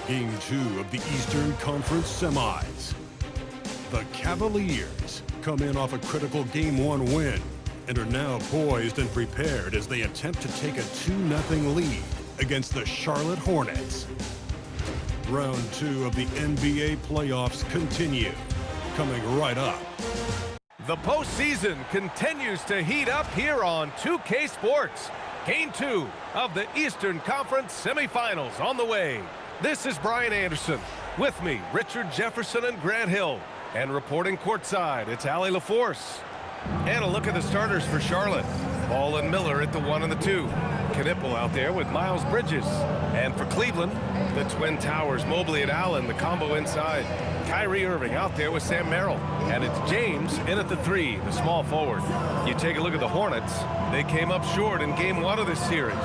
Game 2 of the Eastern Conference Semis. The Cavaliers come in off a critical Game 1 win and are now poised and prepared as they attempt to take a 2-0 lead against the Charlotte Hornets. Round 2 of the NBA playoffs continue, coming right up. The postseason continues to heat up here on 2K Sports. Game 2 of the Eastern Conference semifinals on the way. This is Brian Anderson. With me, Richard Jefferson and Grant Hill. And reporting courtside, it's Allie LaForce. And a look at the starters for Charlotte. Ball and Miller at the 1 and the 2. Knipple out there with Miles Bridges. And for Cleveland, the Twin Towers, Mobley and Allen, the combo inside. Kyrie Irving out there with Sam Merrill. And it's James in at the 3, the small forward. You take a look at the Hornets. They came up short in Game 1 of this series.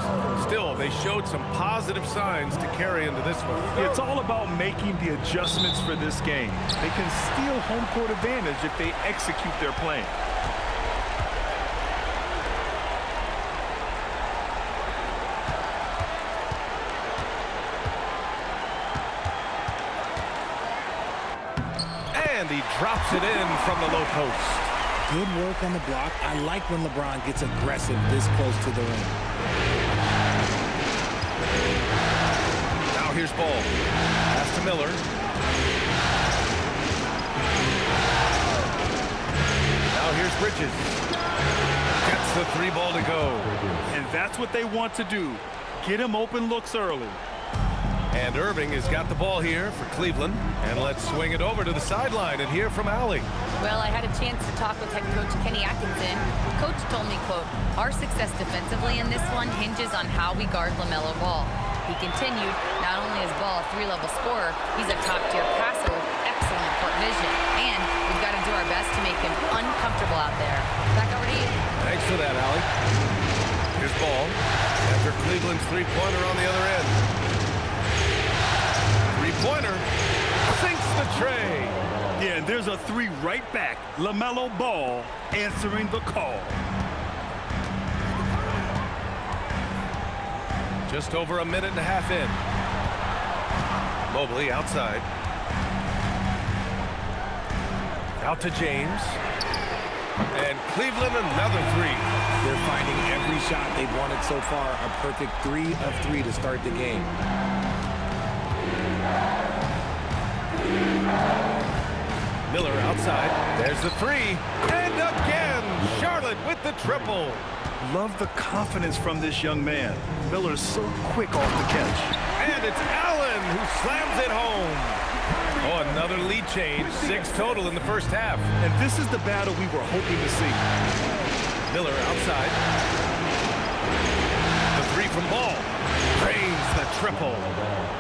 Still, they showed some positive signs to carry into this one. It's all about making the adjustments for this game. They can steal home court advantage if they execute their plan. And he drops it in from the low post. Good work on the block. I like when LeBron gets aggressive this close to the rim. Now here's Ball. Pass to Miller. Now here's Bridges. Gets the 3 ball to go. And that's what they want to do. Get him open looks early. And Irving has got the ball here for Cleveland. And let's swing it over to the sideline and hear from Allie. Well, I had a chance to talk with head coach Kenny Atkinson. Coach told me, quote, "Our success defensively in this one hinges on how we guard LaMelo Ball." He continued, not only is Ball a 3-level scorer, he's a top-tier passer with excellent court vision. And we've got to do our best to make him uncomfortable out there. Back over to you. Thanks for that, Allie. Here's Ball. After Cleveland's 3-pointer on the other end. 3-pointer sinks the tray. Yeah, and there's a 3 right back. LaMelo Ball answering the call. Just over a minute and a half in. Mobley outside. Out to James. And Cleveland another 3. They're finding every shot they've wanted so far. A perfect 3 of 3 to start the game. Miller outside. There's the 3. And again, Charlotte with the triple. Love the confidence from this young man. Miller's so quick off the catch. And it's Allen who slams it home. Oh, another lead change. 6 total in the first half. And this is the battle we were hoping to see. Miller outside. The 3 from Ball. Drains the triple.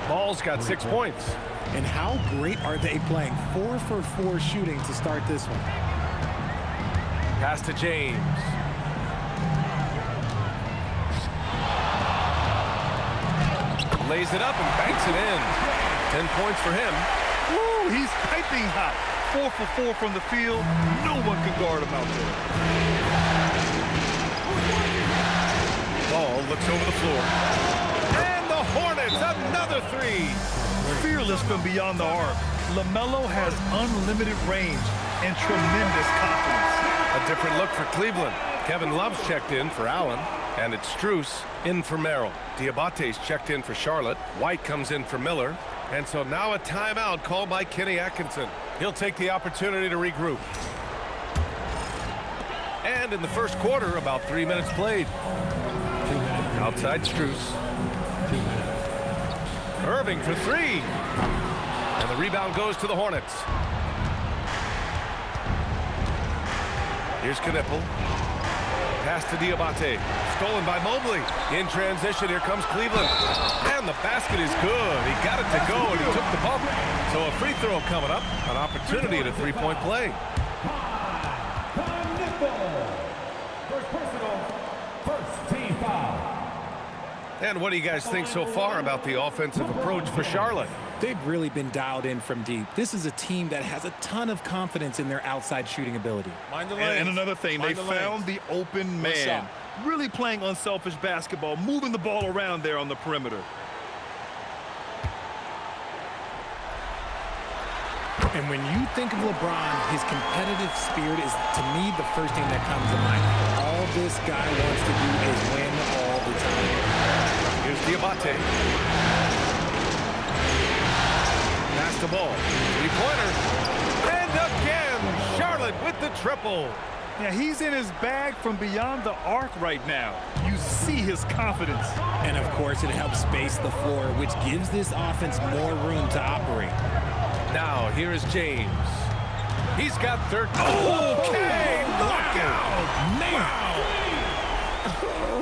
Ball's got 6 points. And how great are they playing? 4 for 4 shooting to start this one. Pass to James. Lays it up and banks it in. 10 points for him. Woo, he's piping hot. 4 for 4 from the field. No one can guard him out there. Ball looks over the floor. And the Hornets, another 3. Fearless from beyond the arc. LaMelo has unlimited range and tremendous confidence. A different look for Cleveland. Kevin Love's checked in for Allen. And it's Strus in for Merrill. Diabate's checked in for Charlotte. White comes in for Miller. And so now a timeout called by Kenny Atkinson. He'll take the opportunity to regroup. And in the first quarter, about 3 minutes played. Outside Strus. Irving for 3. And the rebound goes to the Hornets. Here's Knipple. Pass to Diabate. Stolen by Mobley. In transition, here comes Cleveland. And the basket is good. He got it to go, and he took the bump. So a free throw coming up. An opportunity at a 3-point play. And what do you guys think so far about the offensive approach for Charlotte? They've really been dialed in from deep. This is a team that has a ton of confidence in their outside shooting ability. And another thing, they found the open man. Really playing unselfish basketball, moving the ball around there on the perimeter. And when you think of LeBron, his competitive spirit is, to me, the first thing that comes to mind. All this guy wants to do is win all the time. Here's Diabate. Pass the ball. Three-pointer. And again, Charlotte with the triple. Yeah, he's in his bag from beyond the arc right now. You see his confidence. And, of course, it helps space the floor, which gives this offense more room to operate. Now, here is James. He's got 13. Okay, knockout. Man.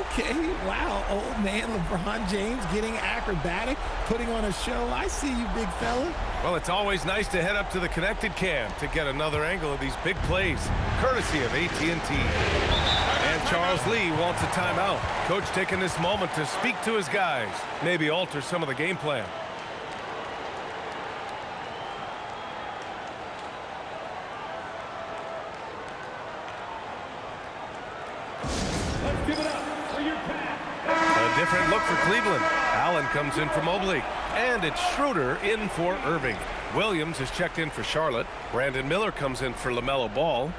Okay, wow. Old man LeBron James getting acrobatic, putting on a show. I see you, big fella. Well, it's always nice to head up to the connected cam to get another angle of these big plays, courtesy of AT&T. And Charles Lee wants a timeout. Coach taking this moment to speak to his guys, maybe alter some of the game plan. A different look for Cleveland. Allen comes in for Mobley. And it's Schroeder in for Irving. Williams is checked in for Charlotte. Brandon Miller comes in for LaMelo Ball.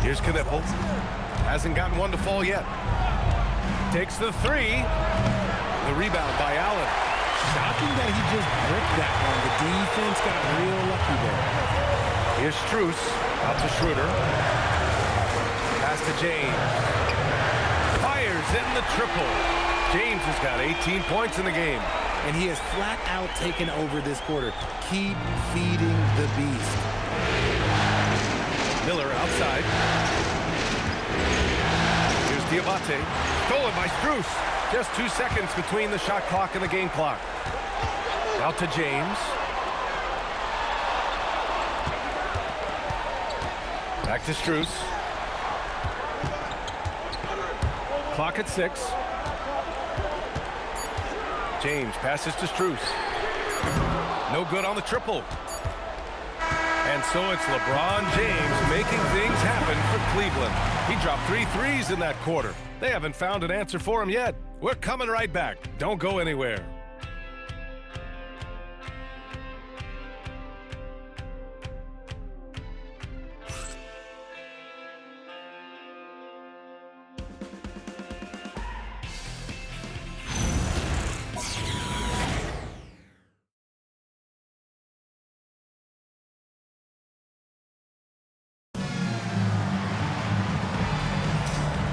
Here's Knippel. Hasn't gotten one to fall yet. Takes the three. The rebound by Allen. Shocking that he just bricked that one. The defense got real lucky there. Here's Strus. Out to Schroeder. Pass to James. Fires in the triple. James has got 18 points in the game. And he has flat out taken over this quarter. Keep feeding the beast. Miller outside. Here's Diabate. Stolen by Strus. Just 2 seconds between the shot clock and the game clock. Out to James. Back to Strus. Clock at 6. James passes to Strus. No good on the triple. And so it's LeBron James making things happen for Cleveland. He dropped 3 threes in that quarter. They haven't found an answer for him yet. We're coming right back. Don't go anywhere.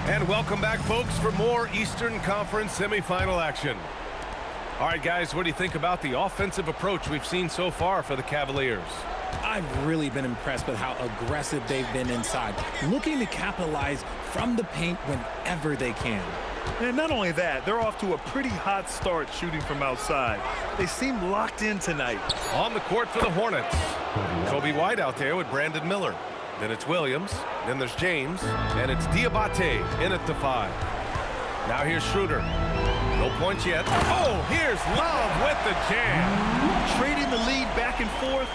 And welcome back, folks, for more Eastern Conference semifinal action. All right, guys, what do you think about the offensive approach we've seen so far for the Cavaliers? I've really been impressed with how aggressive they've been inside, looking to capitalize from the paint whenever they can. And not only that, they're off to a pretty hot start shooting from outside. They seem locked in tonight. On the court for the Hornets. Kobe White out there with Brandon Miller. Then it's Williams, then there's James, and it's Diabate in at the 5. Now here's Schroeder. No points yet. Oh, here's Love with the jam. Trading the lead back and forth,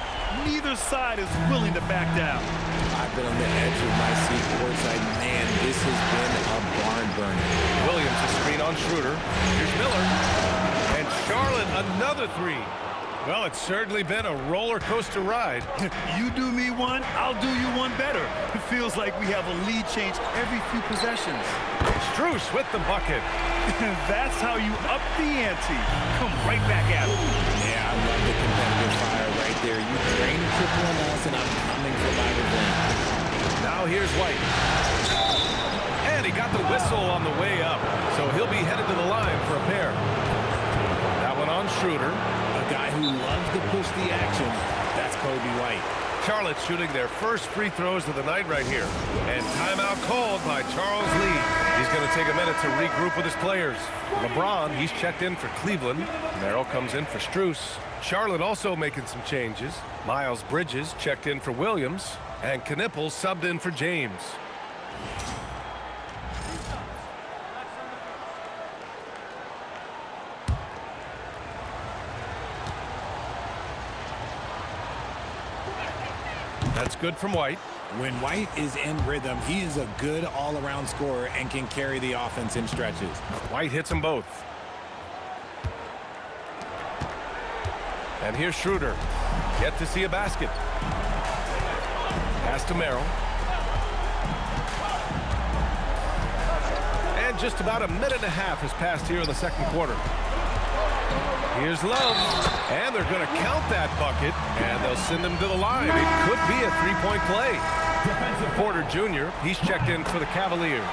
neither side is willing to back down. I've been on the edge of my seat courtside. Man, this has been a barn burner. Williams a screen on Schroeder. Here's Miller. And Charlotte another 3. Well, it's certainly been a roller coaster ride. You do me one, I'll do you one better. It feels like we have a lead change every few possessions. Strus with the bucket. That's how you up the ante. Come right back at him. Yeah, I love the competitive fire right there. You drain triple on us, and I'm coming for my revenge. Now here's White. And he got the whistle on the way up, so he'll be headed to the line for a pair. That one on Schroeder. A guy who loves to push the action. That's Kobe White. Charlotte shooting their first free throws of the night right here. And timeout called by Charles Lee. He's going to take a minute to regroup with his players. LeBron, he's checked in for Cleveland. Merrill comes in for Strus. Charlotte also making some changes. Miles Bridges checked in for Williams. And Knippel subbed in for James. That's good from White. When White is in rhythm, he is a good all-around scorer and can carry the offense in stretches. White hits them both. And here's Schroeder. Yet to see a basket. Pass to Merrill. And just about a minute and a half has passed here in the second quarter. Here's Love. And they're going to count that bucket. And they'll send him to the line. It could be a three-point play. Porter Jr., he's checked in for the Cavaliers.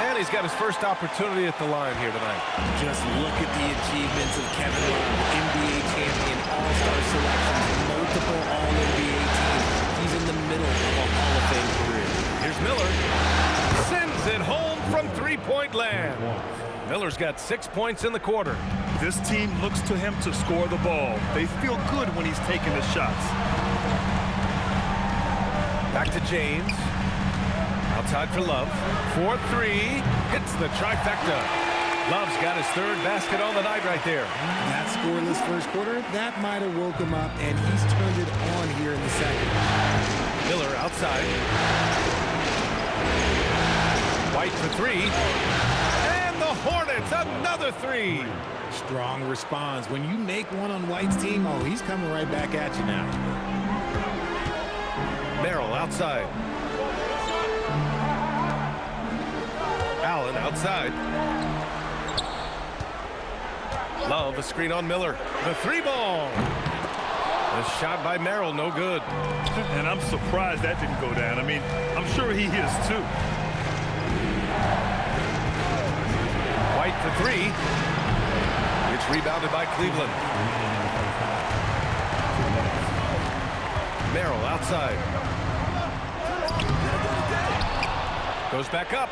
And he's got his first opportunity at the line here tonight. Just look at the achievements of Kevin Love, NBA champion, all-star selections, multiple all-NBA teams. He's in the middle of a Hall of Fame career. Here's Miller. Sends it home from three-point land. Miller's got 6 points in the quarter. This team looks to him to score the ball. They feel good when he's taking the shots. Back to James. Outside for Love. 4-3. Hits the trifecta. Love's got his third basket on the night right there. That scoreless first quarter, that might have woke him up, and he's turned it on here in the second. Miller outside. White for three. And the Hornets, another three. Strong response. When you make one on White's team, oh, he's coming right back at you now. Merrill outside. Allen outside. Love, a screen on Miller. The three ball. The shot by Merrill, no good. And I'm surprised that didn't go down. I mean, I'm sure he is too. White for three. It's rebounded by Cleveland. Merrill outside. Goes back up.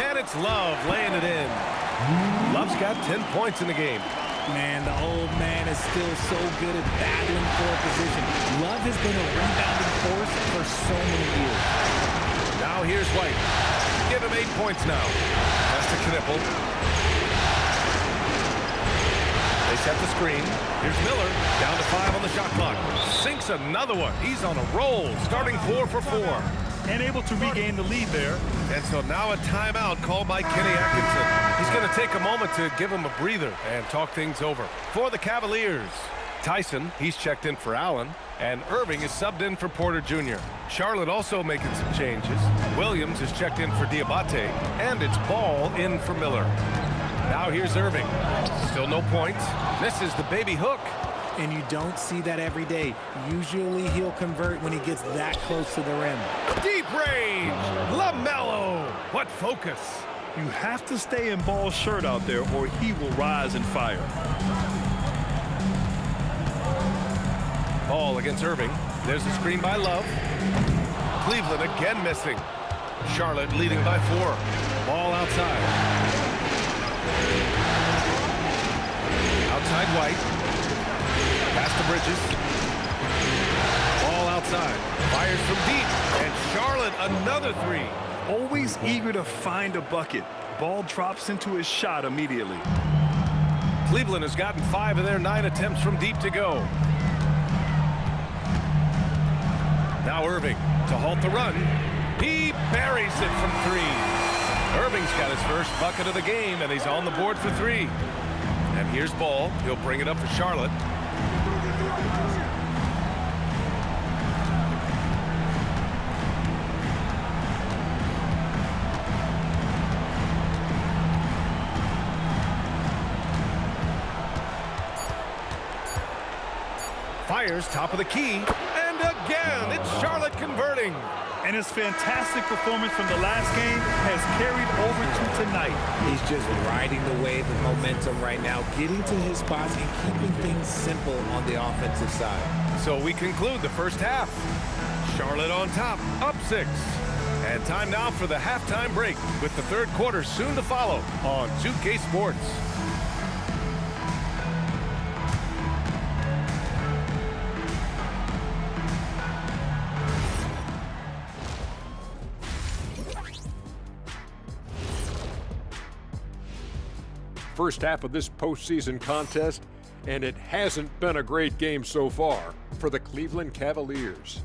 And it's Love laying it in. Love's got 10 points in the game. Man, the old man is still so good at battling for a position. Love has been a rebounding force for so many years. Now here's White. Give him 8 points now. That's to Knipple. They set the screen. Here's Miller. Down to 5 on the shot clock. Sinks another one. He's on a roll. Starting 4 for 4. And able to regain the lead there. And so now a timeout called by Kenny Atkinson. He's going to take a moment to give him a breather and talk things over. For the Cavaliers, Tyson, he's checked in for Allen, and Irving is subbed in for Porter Jr. Charlotte also making some changes. Williams is checked in for Diabate, and it's Ball in for Miller. Now here's Irving. Still no points. Misses the baby hook. And you don't see that every day. Usually he'll convert when he gets that close to the rim. Deep range. LaMelo. What focus. You have to stay in Ball's shirt out there or he will rise and fire. Ball against Irving. There's a screen by Love. Cleveland again missing. Charlotte leading by 4. Ball outside. Outside White. Pass to Bridges. Ball outside. Fires from deep. And Charlotte another three. Always eager to find a bucket. Ball drops into his shot immediately. Cleveland has gotten 5 of their 9 attempts from deep to go. Now Irving to halt the run. He buries it from 3. Irving's got his first bucket of the game, and he's on the board for 3. And here's Ball. He'll bring it up for Charlotte. Fires top of the key, and again it's Charlotte converting. And his fantastic performance from the last game has carried over to tonight. He's just riding the wave of momentum right now, getting to his spots and keeping things simple on the offensive side. So we conclude the first half. Charlotte on top, up 6. And time now for the halftime break, with the third quarter soon to follow on 2K Sports. First half of this postseason contest, and it hasn't been a great game so far for the Cleveland Cavaliers.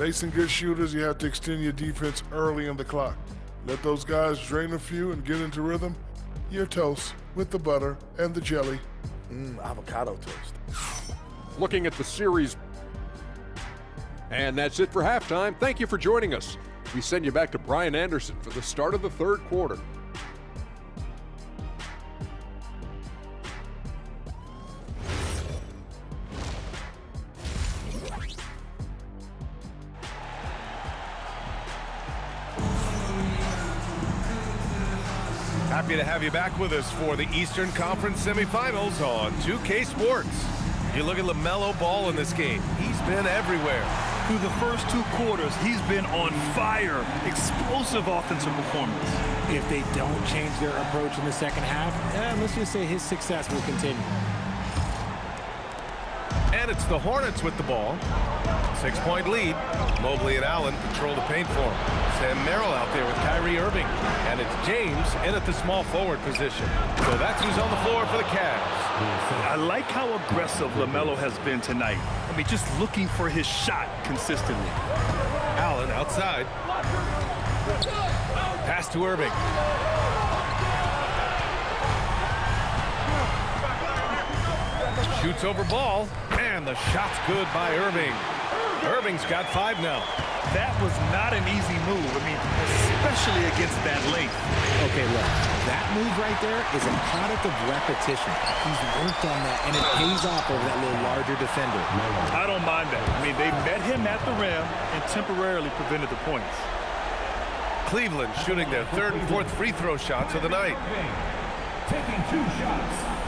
Facing good shooters, you have to extend your defense early in the clock. Let those guys drain a few and get into rhythm. Your toast with the butter and the jelly. Avocado toast. Looking at the series. And that's it for halftime. Thank you for joining us. We send you back to Brian Anderson for the start of the third quarter. Happy to have you back with us for the Eastern Conference semifinals on 2K Sports. You look at LaMelo Ball in this game. He's been everywhere. Through the first 2 quarters, he's been on fire. Explosive offensive performance. If they don't change their approach in the second half, let's just say his success will continue. And it's the Hornets with the ball. 6-point lead. Mobley and Allen control the paint for him. Sam Merrill out there with Kyrie Irving. And it's James in at the small forward position. So that's who's on the floor for the Cavs. I like how aggressive LaMelo has been tonight. I mean, just looking for his shot consistently. Allen outside. Pass to Irving. Shoots over Ball, and the shot's good by Irving. Irving's got 5 now. That was not an easy move. I mean, especially against that length. Okay, look, that move right there is a product of repetition. He's worked on that, and it pays off over that little larger defender. I don't mind that. I mean, they met him at the rim and temporarily prevented the points. Cleveland shooting their 3rd and 4th free throw shots of the night. Taking 2 shots.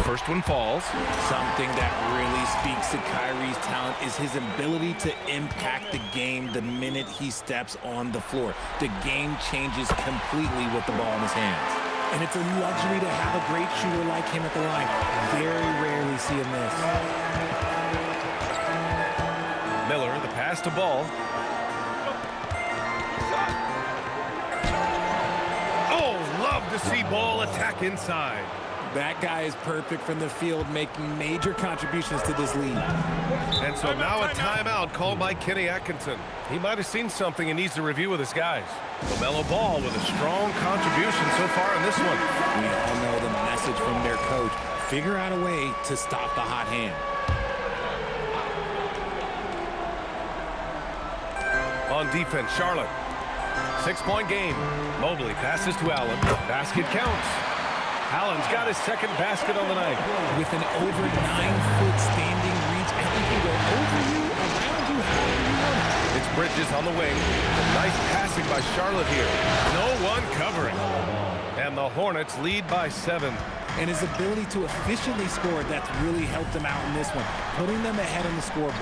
First one falls. Something that really speaks to Kyrie's talent is his ability to impact the game the minute he steps on the floor. The game changes completely with the ball in his hands. And it's a luxury to have a great shooter like him at the line. Very rarely see him miss. Miller, the pass to Ball. Oh, love to see Ball attack inside. That guy is perfect from the field, making major contributions to this lead. And so now a timeout called by Kenny Atkinson. He might have seen something and needs to review with his guys. LaMelo Ball with a strong contribution so far in this one. We all know the message from their coach. Figure out a way to stop the hot hand. On defense, Charlotte. 6-point game. Mobley passes to Allen. Basket counts. Allen's got his 2nd basket on the night. With an over 9-foot standing reach, and he can go over you, around you, however you want. It's Bridges on the wing. Nice passing by Charlotte here. No one covering. And the Hornets lead by 7. And his ability to efficiently score, that's really helped him out in this one, putting them ahead on the scoreboard.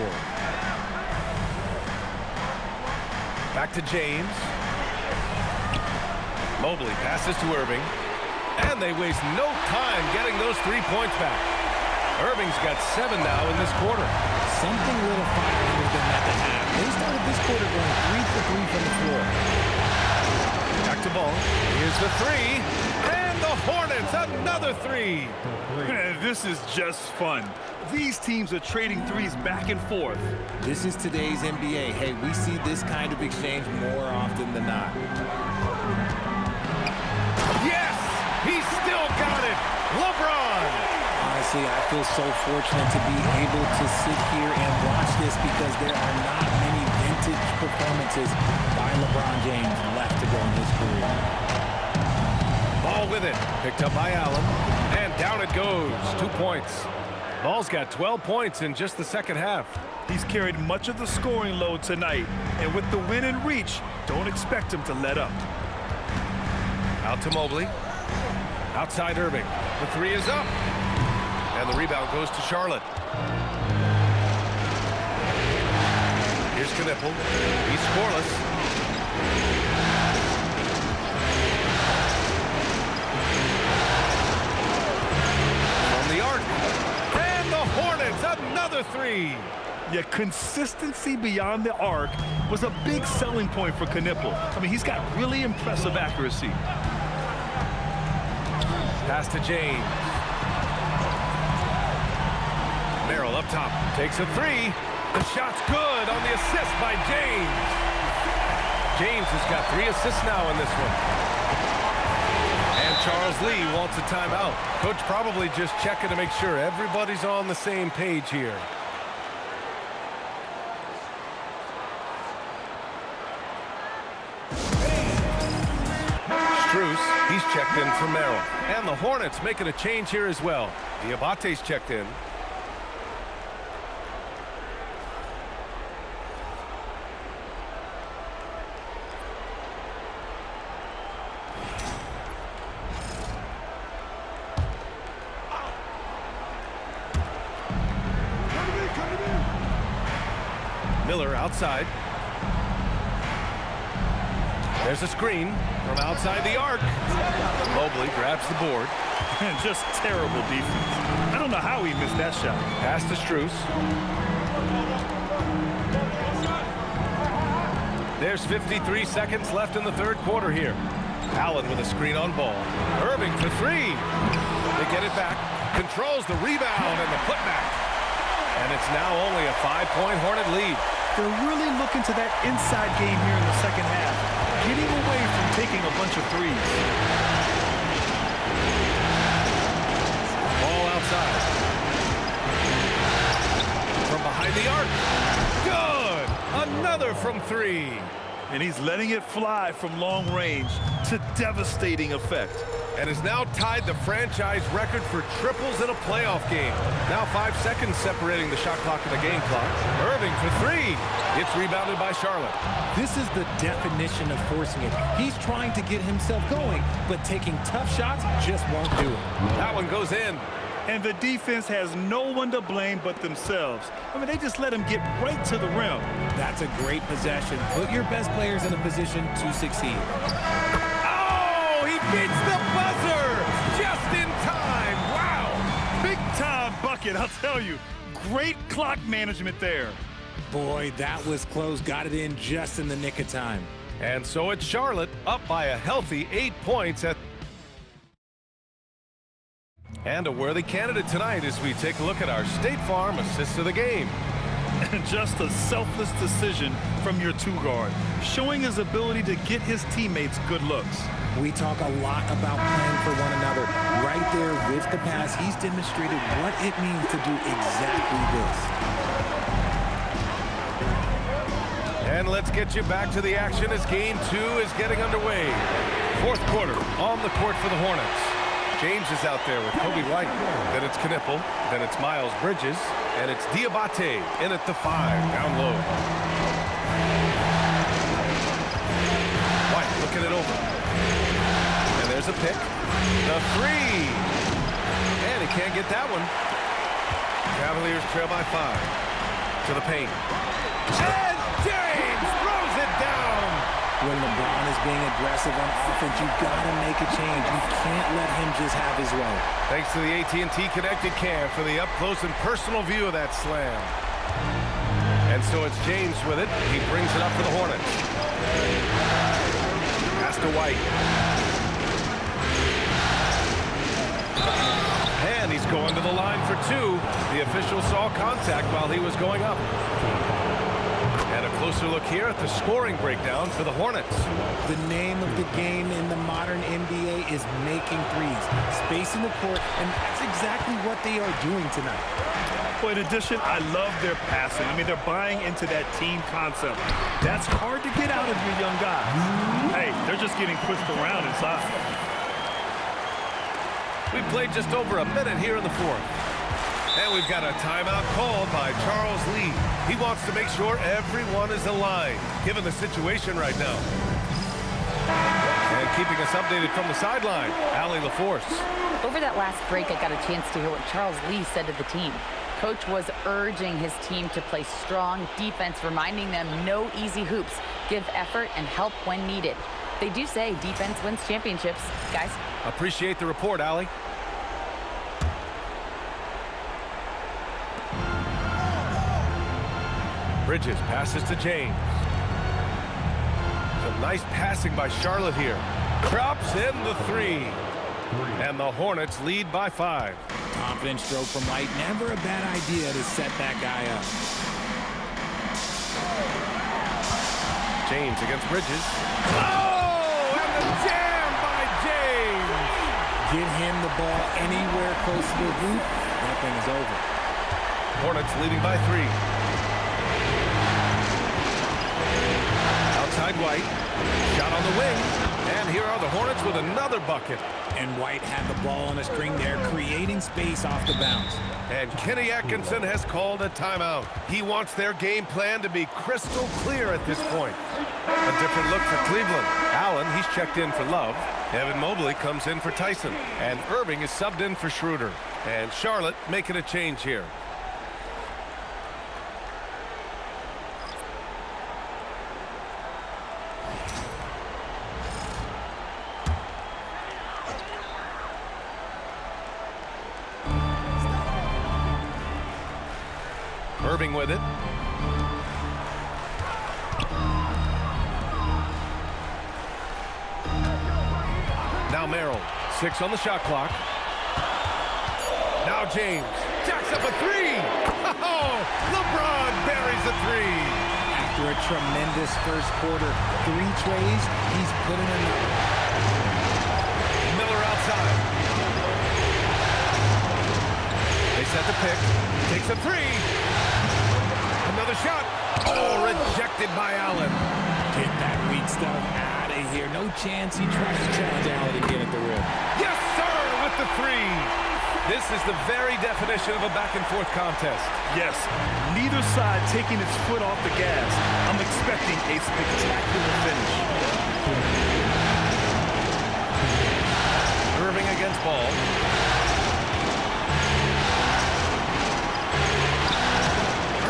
Back to James. Mobley passes to Irving. And they waste no time getting those 3 points back. Irving's got 7 now in this quarter. Something lit a fire under them at the half. They started this quarter going 3 for 3 from the floor. Back to Ball. Here's the 3. And the Hornets, another 3. Man, this is just fun. These teams are trading threes back and forth. This is today's NBA. Hey, we see this kind of exchange more often than not. Yes! He's still got it! LeBron! Honestly, I feel so fortunate to be able to sit here and watch this because there are not many vintage performances by LeBron James left to go in his career. Ball with it. Picked up by Allen. And down it goes. 2 points. Ball's got 12 points in just the second half. He's carried much of the scoring load tonight. And with the win and reach, don't expect him to let up. Out to Mobley. Outside Irving. The 3 is up. And the rebound goes to Charlotte. Here's Knipple. He's scoreless. From the arc. And the Hornets, another 3. Yeah, consistency beyond the arc was a big selling point for Knipple. I mean, he's got really impressive accuracy. Pass to James. Merrill up top, takes a three. The shot's good on the assist by James. James has got 3 assists now in this one. And Charles Lee wants a timeout. Coach probably just checking to make sure everybody's on the same page here. Strus, he's checked in for Merrill. And the Hornets making a change here as well. Diabate's checked in. Miller outside. There's a screen from outside the arc. Mobley grabs the board. And just terrible defense. I don't know how he missed that shot. Pass to Strus. There's 53 seconds left in the third quarter here. Allen with a screen on ball. Irving for 3. They get it back. Controls the rebound and the putback. And it's now only a 5-point Hornet lead. They're really looking to that inside game here in the second half, getting away from taking a bunch of threes. Ball outside. From behind the arc. Good! Another from 3. And he's letting it fly from long range to devastating effect. And has now tied the franchise record for triples in a playoff game. Now 5 seconds separating the shot clock and the game clock. Irving for 3. It's rebounded by Charlotte. This is the definition of forcing it. He's trying to get himself going, but taking tough shots just won't do it. That one goes in. And the defense has no one to blame but themselves. I mean, they just let him get right to the rim. That's a great possession. Put your best players in a position to succeed. Oh, he beats the buzzer just in time. Wow. Big time bucket, I'll tell you. Great clock management there. Boy, that was close. Got it in just in the nick of time. And so it's Charlotte up by a healthy 8 points at. And a worthy candidate tonight as we take a look at our State Farm assist of the game. And just a selfless decision from your 2-guard, showing his ability to get his teammates good looks. We talk a lot about playing for one another. Right there with the pass, he's demonstrated what it means to do exactly this. And let's get you back to the action as game 2 is getting underway. Fourth quarter on the court for the Hornets. James is out there with Kobe White. Then it's Knipple. Then it's Miles Bridges. And it's Diabate in at the 5, down low. White looking it over. And there's a pick. The 3. And he can't get that one. Cavaliers trail by 5. To the paint. And James throws it down. When LeBron is being aggressive on offense, you've got to make a change. You can't let him just have his way. Thanks to the AT&T Connected Cam for the up-close and personal view of that slam. And so it's James with it. He brings it up for the Hornets. Pass to White. And he's going to the line for 2. The official saw contact while he was going up. And a closer look here at the scoring breakdown for the Hornets. The name of the game in the modern NBA is making threes, spacing the court, and that's exactly what they are doing tonight. Well, in addition, I love their passing. I mean, they're buying into that team concept. That's hard to get out of your young guys. Hey, they're just getting pushed around inside. We played just over a minute here in the fourth. And we've got a timeout called by Charles Lee. He wants to make sure everyone is aligned, given the situation right now. And keeping us updated from the sideline, Allie LaForce. Over that last break, I got a chance to hear what Charles Lee said to the team. Coach was urging his team to play strong defense, reminding them no easy hoops, give effort, and help when needed. They do say defense wins championships, guys. Appreciate the report, Allie. Bridges passes to James. Some nice passing by Charlotte here. Drops in the 3. And the Hornets lead by 5. Confident stroke from White. Never a bad idea to set that guy up. James against Bridges. Oh, and the jam by James. Get him the ball anywhere close to the hoop. That thing is over. Hornets leading by 3. Outside White. Shot on the wing. And here are the Hornets with another bucket. And White had the ball on a string there, creating space off the bounce. And Kenny Atkinson has called a timeout. He wants their game plan to be crystal clear at this point. A different look for Cleveland. Allen, he's checked in for Love. Evan Mobley comes in for Tyson. And Irving is subbed in for Schroeder. And Charlotte making a change here. Irving with it. Now Merrill. 6 on the shot clock. Now James. Jacks up a 3. Oh, LeBron buries a 3. After a tremendous first quarter, 3 trays, he's putting another. Miller outside. They set the pick. Takes a 3. Another shot. Oh, rejected by Allen. Get that weak stuff out of here. No chance he tries to challenge Allen and get at the rim. Yes, sir, with the 3. This is the very definition of a back-and-forth contest. Yes, neither side taking its foot off the gas. I'm expecting a spectacular finish. Irving against Ball.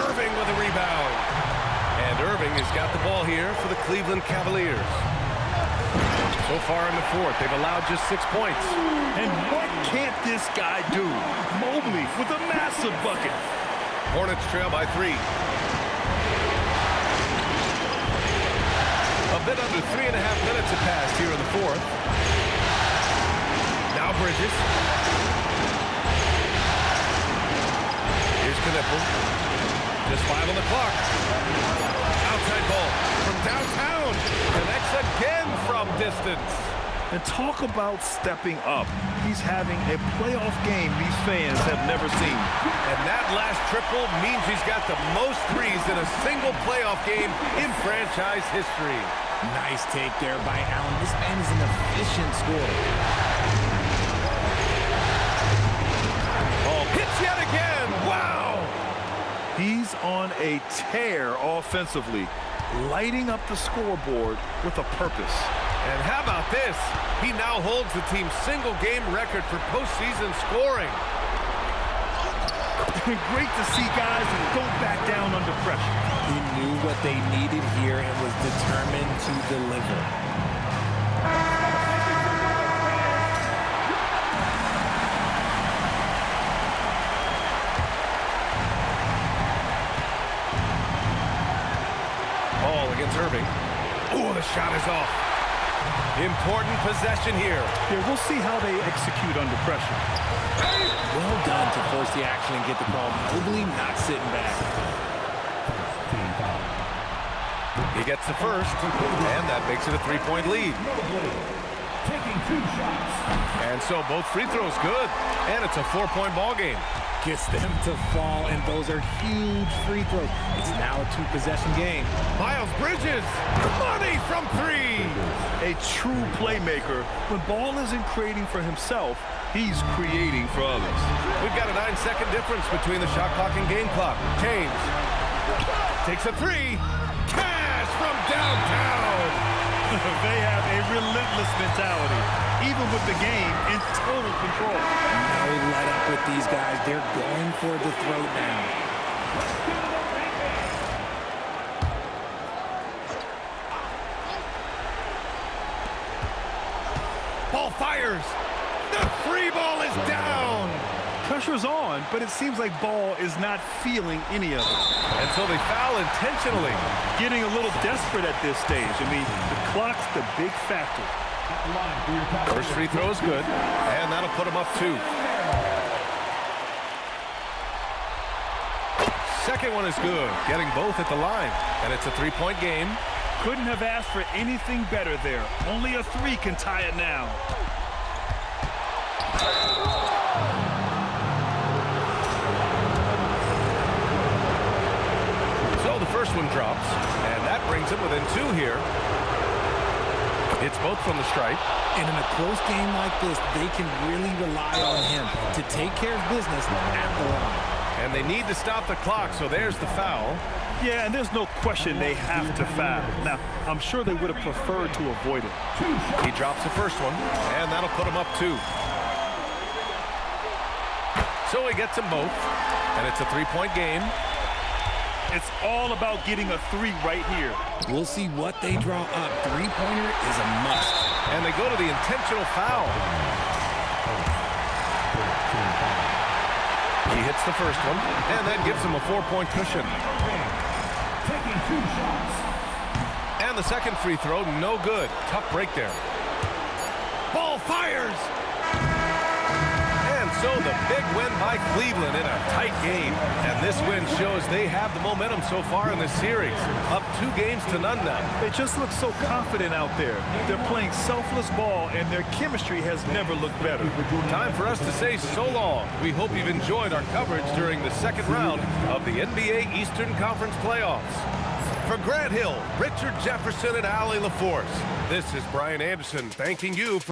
Irving with a rebound. And Irving has got the ball here for the Cleveland Cavaliers. So far in the fourth, they've allowed just 6 points. And what can't this guy do? Mobley with a massive bucket. Hornets trail by 3. A bit under 3.5 minutes have passed here in the fourth. Now Bridges. Here's Knipple. Just 5 on the clock. Outside ball from downtown. Connects again from distance. And talk about stepping up. He's having a playoff game these fans have never seen. And that last triple means he's got the most threes in a single playoff game in franchise history. Nice take there by Allen. This man is an efficient scorer. Oh, hits yet again. Wow. He's on a tear offensively, lighting up the scoreboard with a purpose. And how about this? He now holds the team's single-game record for postseason scoring. Great to see guys that don't back down under pressure. He knew what they needed here and was determined to deliver. Ball against Irving. Oh, the shot is off. Important possession here. Yeah, we'll see how they execute under pressure. Well done to force the action and get the call. Mobley not sitting back. He gets the first, and that makes it a 3-point lead. Taking 2 shots. And so both free throws good, and it's a 4-point ball game. Gets them to fall, and those are huge free throws. It's now a 2-possession game. Miles Bridges, money from 3. A true playmaker. When Ball isn't creating for himself, he's creating for others. We've got a 9-second difference between the shot clock and game clock. James takes a 3. Cash from downtown. They have a relentless mentality, even with the game in total control. No let up with these guys. They're going for the throat now. Ball fires. The free ball is down. pressure's on, but it sees like Ball is not feeling any of it. And so they foul intentionally. Getting a little desperate at this stage. I mean, the clock's the big factor. First free throw is good, and that'll put him up 2. Second one is good, getting both at the line, and it's a 3-point game. Couldn't have asked for anything better there. Only a 3 can tie it now. So the first one drops, and that brings him within 2 here. It's both from the stripe. And in a close game like this, they can really rely on him to take care of business at the line. And they need to stop the clock, so there's the foul. Yeah, and there's no question they have to foul. Now, I'm sure they would have preferred to avoid it. He drops the first one, and that'll put him up 2. So he gets them both, and it's a 3-point game. It's all about getting a 3 right here. We'll see what they draw up. 3-pointer is a must. And they go to the intentional foul. He hits the first one, and that gives him a 4-point cushion. Taking 2 shots. And the second free throw, no good. Tough break there. Ball fires! And so the big win by Cleveland in a tight game. And this win shows they have the momentum so far in this series. Up 2-0 now. They just look so confident out there. They're playing selfless ball, and their chemistry has never looked better. Time for us to say so long. We hope you've enjoyed our coverage during the second round of the NBA Eastern Conference playoffs. For Grant Hill, Richard Jefferson, and Allie LaForce, this is Brian Anderson thanking you for